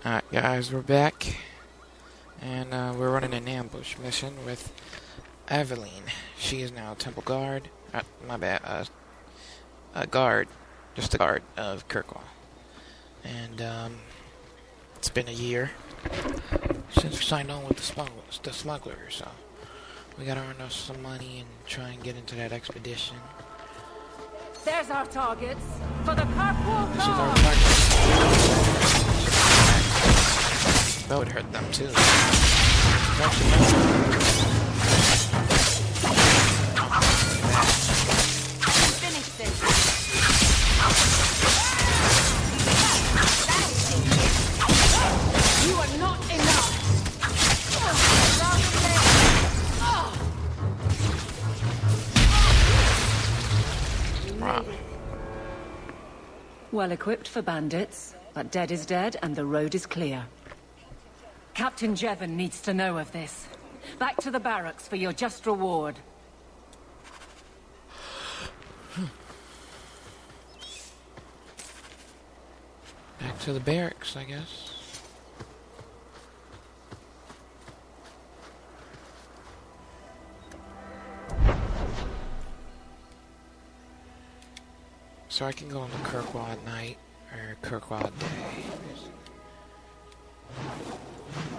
Alright guys, we're back, and we're running an ambush mission with Aveline. She is now a temple guard, my bad, a guard, just a guard of Kirkwall. And it's been a year since we signed on with the smugglers, so we gotta earn us some money and try and get into that expedition. There's our targets for the Kirkwall. This is our target. That would hurt them too. Finish this. You are not enough. Wow. Well equipped for bandits, but dead is dead and the road is clear. Captain Jevon needs to know of this. Back to the barracks for your just reward. Back to the barracks, I guess. So I can go into Kirkwall at night, or Kirkwall at day.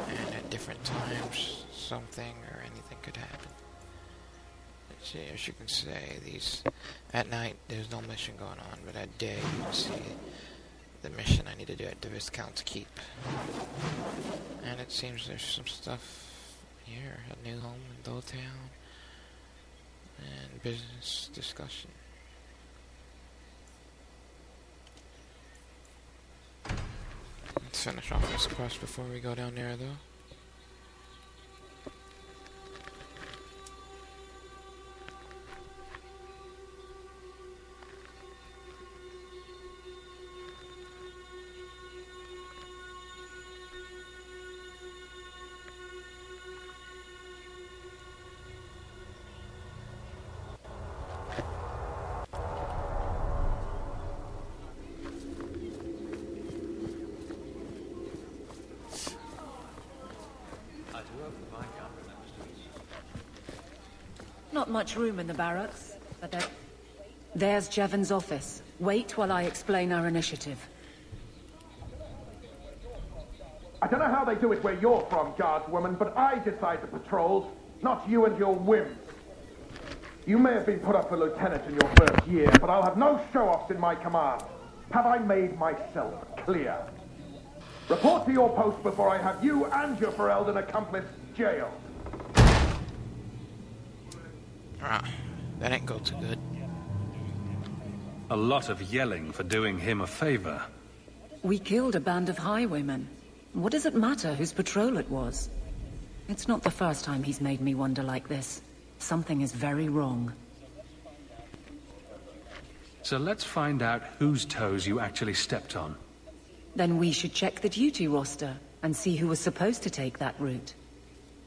And at different times, something or anything could happen. Let's see, as you can see, at night there's no mission going on, but at day you can see the mission I need to do at the Viscount's Keep. And it seems there's some stuff here, a new home in Dowtown, and business discussion. Let's finish off this quest before we go down there, though. Not much room in the barracks, but there's Jevon's office. Wait while I explain our initiative. I don't know how they do it where you're from, guardswoman, but I decide the patrols, not you and your whims. You may have been put up for lieutenant in your first year, but I'll have no show-offs in my command. Have I made myself clear? Report to your post before I have you and your Ferelden accomplice jailed. That ain't go too good. A lot of yelling for doing him a favor. We killed a band of highwaymen. What does it matter whose patrol it was? It's not the first time he's made me wonder like this. Something is very wrong. So let's find out whose toes you actually stepped on. Then we should check the duty roster and see who was supposed to take that route.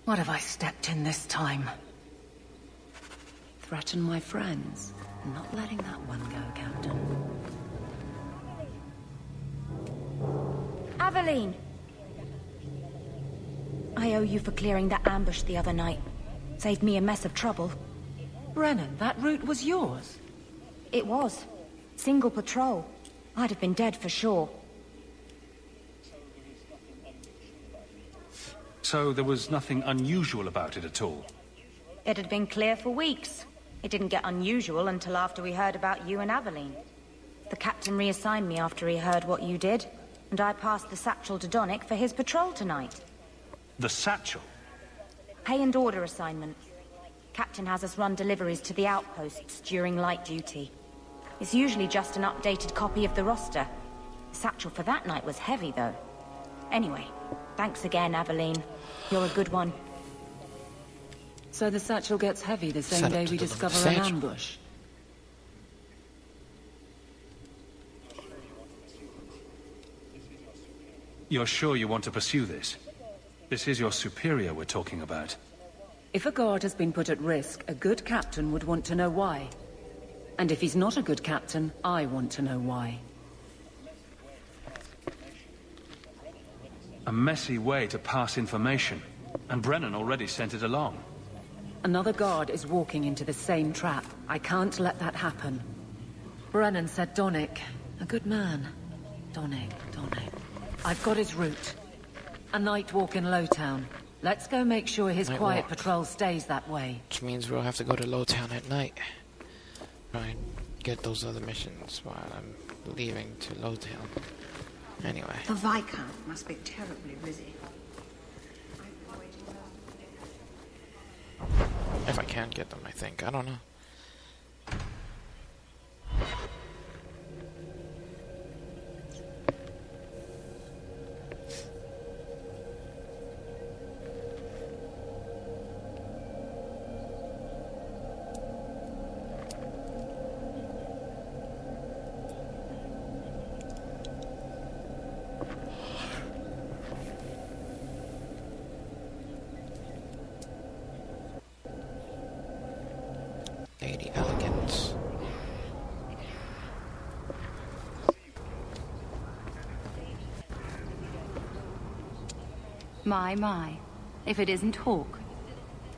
What have I stepped in this time? Threaten my friends. Not letting that one go, Captain. Aveline! I owe you for clearing that ambush the other night. Saved me a mess of trouble. Brennan, that route was yours? It was. Single patrol. I'd have been dead for sure. So there was nothing unusual about it at all? It had been clear for weeks. It didn't get unusual until after we heard about you and Aveline. The captain reassigned me after he heard what you did, and I passed the satchel to Donnick for his patrol tonight. The satchel? Pay and order assignment. Captain has us run deliveries to the outposts during light duty. It's usually just an updated copy of the roster. The satchel for that night was heavy, though. Anyway, thanks again, Aveline. You're a good one. So the satchel gets heavy the same day we discover an ambush? You're sure you want to pursue this? This is your superior we're talking about. If a guard has been put at risk, a good captain would want to know why. And if he's not a good captain, I want to know why. A messy way to pass information. And Brennan already sent it along. Another guard is walking into the same trap. I can't let that happen. Brennan said Donnick. A good man. Donnick. I've got his route. A night walk in Lowtown. Let's go make sure his quiet patrol stays that way. Which means we'll have to go to Lowtown at night. Try and get those other missions while I'm leaving to Lowtown. Anyway. The Viscount must be terribly busy. If I can get them, I think. I don't know. Lady Elegance. My. If it isn't Hawk.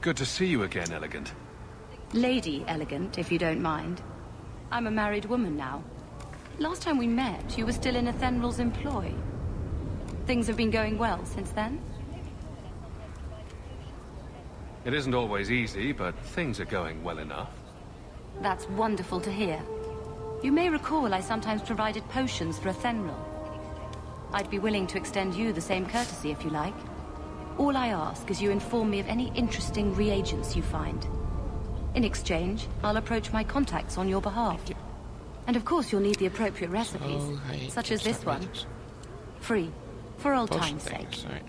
Good to see you again, Elegant. Lady Elegant, if you don't mind. I'm a married woman now. Last time we met, you were still in Athenral's employ. Things have been going well since then? It isn't always easy, but things are going well enough. That's wonderful to hear. You may recall I sometimes provided potions for Athenral. I'd be willing to extend you the same courtesy if you like. All I ask is you inform me of any interesting reagents you find. In exchange, I'll approach my contacts on your behalf. And of course you'll need the appropriate recipes, such as this one. Free, for old time's sake. Right.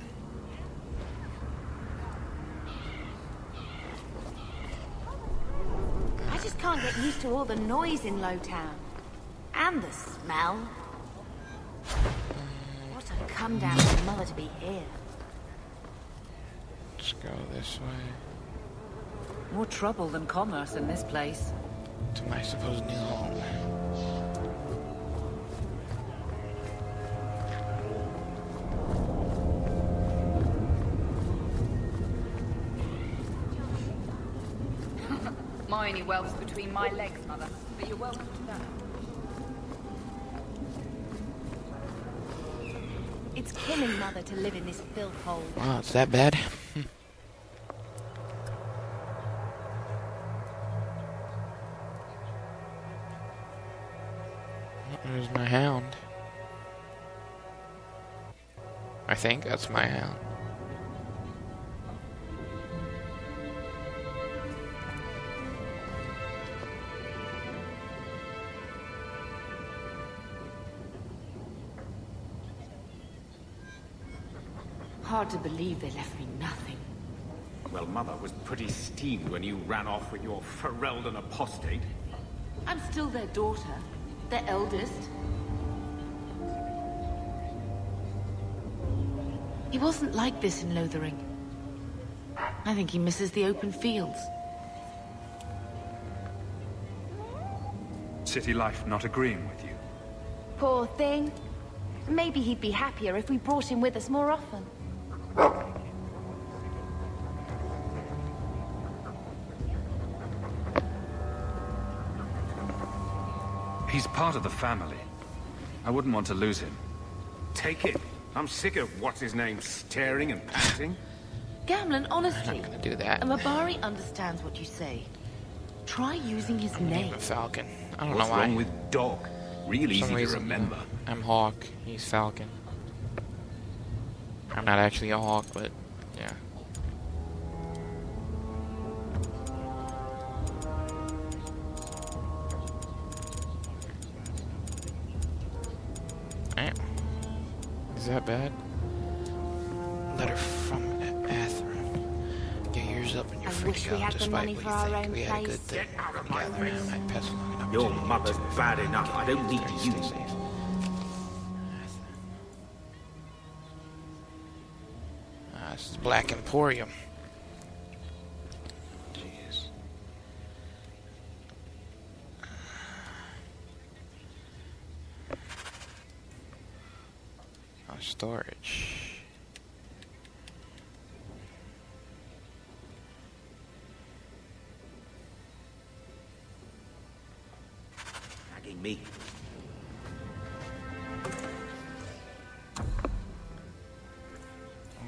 I just can't get used to all the noise in Lowtown. And the smell. What a come down for Mother to be here. Let's go this way. More trouble than commerce in this place. To my supposed new home. My only whelps between my legs, Mother. But you're welcome to that. It's killing Mother to live in this filth hole. Wow, it's that bad? There's my hound. I think that's my hound. Hard to believe they left me nothing. Well, Mother was pretty steamed when you ran off with your Ferelden apostate. I'm still their daughter. Their eldest. He wasn't like this in Lothering. I think he misses the open fields. City life not agreeing with you. Poor thing. Maybe he'd be happier if we brought him with us more often. He's part of the family. I wouldn't want to lose him. Take it. I'm sick of what's-his-name staring and panting. Gamlen, honestly. I'm not gonna do that. Mabari understands what you say. Try using his Name name. a Falcon. I don't What's know why. wrong with dog? Real For easy some to reason, remember. I'm Hawk. He's Falcon. I'm not actually a Hawk, but yeah. Damn. Is that bad? Letter from Athrun. Get yours up and you're I free wish to we go, had the despite money what for you our think. own We had a place. good thing from gathering. I pass along an Your opportunity mother's to bad enough. I don't need stay you. safe. This is Black Emporium. Jeez. Oh, storage. me.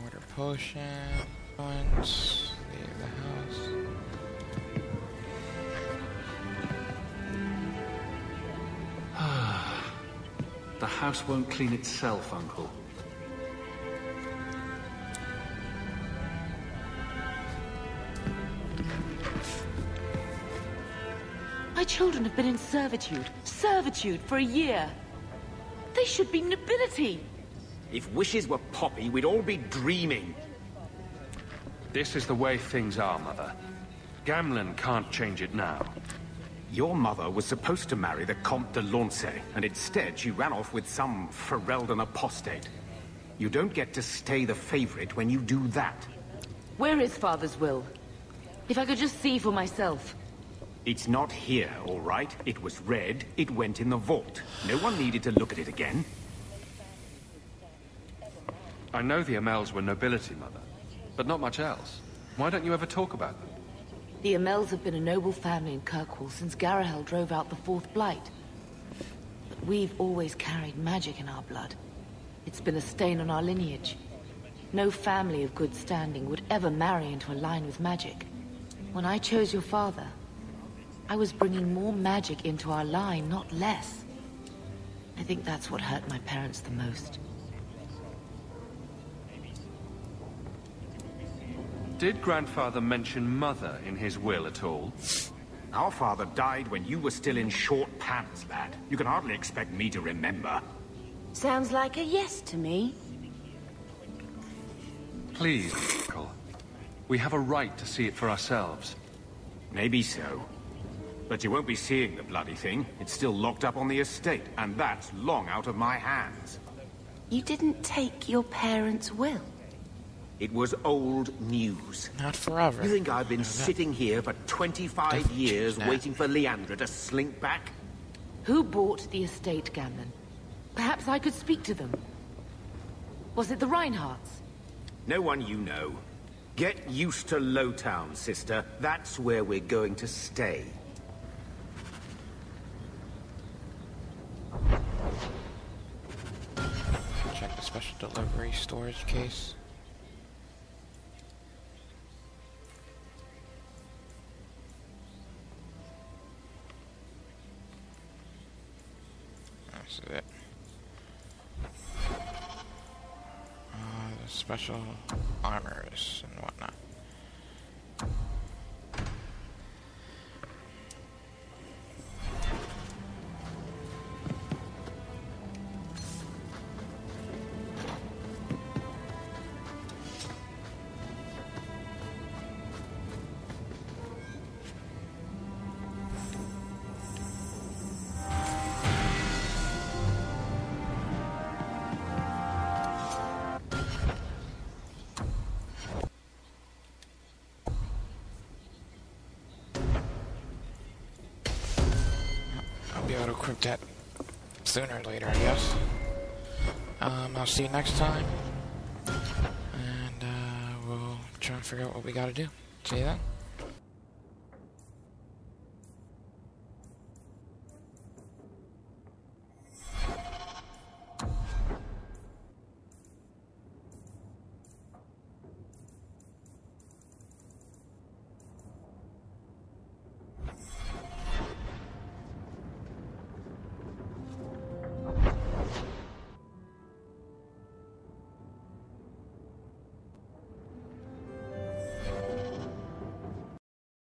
Order potion. Once. Leave the house. The house won't clean itself, Uncle. My children have been in servitude. Servitude for a year. They should be nobility. If wishes were poppy, we'd all be dreaming. This is the way things are, Mother. Gamlen can't change it now. Your mother was supposed to marry the Comte de Launcey, and instead she ran off with some Ferelden apostate. You don't get to stay the favorite when you do that. Where is Father's will? If I could just see for myself. It's not here, all right? It was read, it went in the vault. No one needed to look at it again. I know the Amels were nobility, Mother, but not much else. Why don't you ever talk about them? The Amels have been a noble family in Kirkwall since Garahel drove out the Fourth Blight. But we've always carried magic in our blood. It's been a stain on our lineage. No family of good standing would ever marry into a line with magic. When I chose your father, I was bringing more magic into our line, not less. I think that's what hurt my parents the most. Did Grandfather mention Mother in his will at all? Our father died when you were still in short pants, lad. You can hardly expect me to remember. Sounds like a yes to me. Please, Uncle. We have a right to see it for ourselves. Maybe so. But you won't be seeing the bloody thing. It's still locked up on the estate, and that's long out of my hands. You didn't take your parents' will. It was old news. Not forever. You think I've been sitting here for 25 years Nah. waiting for Leandra to slink back? Who bought the estate, Gamlen? Perhaps I could speak to them. Was it the Reinhardts? No one you know. Get used to Lowtown, sister. That's where we're going to stay. Check the special delivery storage case. This is it. The special armors and whatnot. I'll be able to equip that sooner or later, I guess. I'll see you next time. And we'll try and figure out what we gotta do. See you then.